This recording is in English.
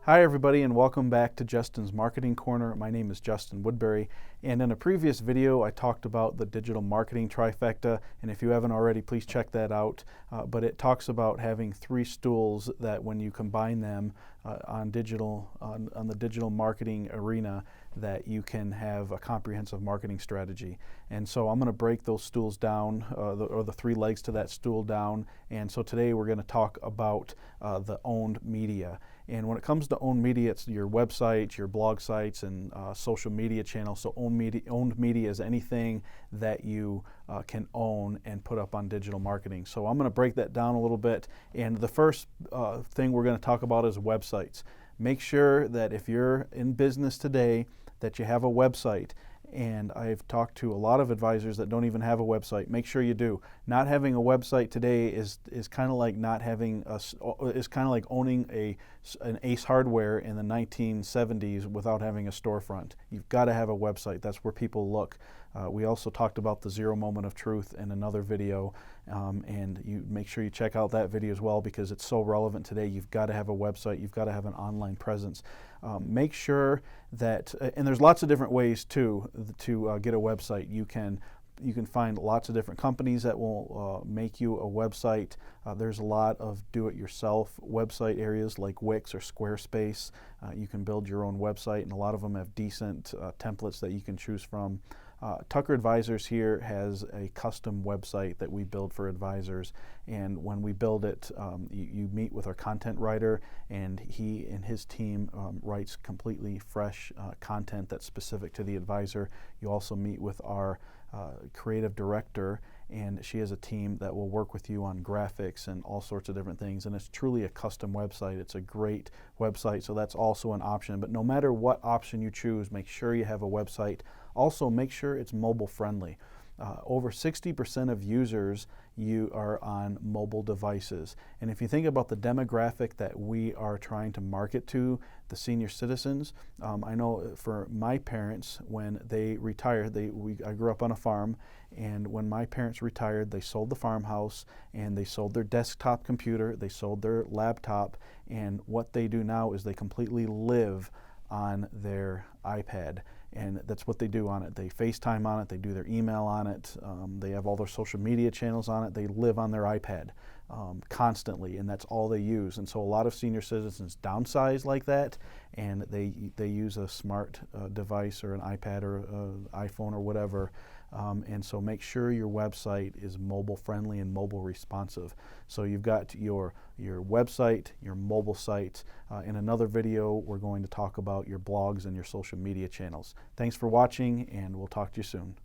Hi everybody and welcome back to Justin's Marketing Corner. My name is Justin Woodbury, and in a previous video I talked about the digital marketing trifecta, and if you haven't already, please check that out. But it talks about having three stools that when you combine them on the digital marketing arena, that you can have a comprehensive marketing strategy. And so I'm going to break those stools down, or the three legs to that stool down. And so today we're going to talk about the owned media. And when it comes to owned media, it's your websites, your blog sites, and social media channels. So owned media is anything that you can own and put up on digital marketing. So I'm going to break that down a little bit. And the first thing we're going to talk about is websites. Make sure that if you're in business today, that you have a website. And I've talked to a lot of advisors that don't even have a website. Make sure you do. Not having a website today is kind of like not having is kind of like owning an Ace Hardware in the 1970s without having a storefront. You've got to have a website. That's where people look. We also talked about the zero moment of truth in another video, and you make sure you check out that video as well because it's so relevant today. You've got to have a website. You've got to have an online presence. Make sure that, and there's lots of different ways to get a website. You can find lots of different companies that will make you a website. There's a lot of do-it-yourself website areas like Wix or Squarespace. You can build your own website, and a lot of them have decent templates that you can choose from. Tucker Advisors here has a custom website that we build for advisors, and when we build it, you meet with our content writer, and he and his team writes completely fresh content that's specific to the advisor. You also meet with our creative director, and she has a team that will work with you on graphics and all sorts of different things, and it's truly a custom website. It's a great website, so that's also an option. But no matter what option you choose, make sure you have a website. Also, make sure it's mobile friendly. Over 60% of users are on mobile devices. And if you think about the demographic that we are trying to market to, the senior citizens, I know for my parents, when they retired, I grew up on a farm, and when my parents retired, they sold the farmhouse and they sold their desktop computer, they sold their laptop, and what they do now is they completely live on their iPad, and that's what they do on it. They FaceTime on it, they do their email on it, they have all their social media channels on it. They live on their iPad constantly, and that's all they use. And so a lot of senior citizens downsize like that, and they use a smart device or an iPad or an iPhone or whatever. And so make sure your website is mobile friendly and mobile responsive. So you've got your website, your mobile site. In another video, we're going to talk about your blogs and your social media channels. Thanks for watching, and we'll talk to you soon.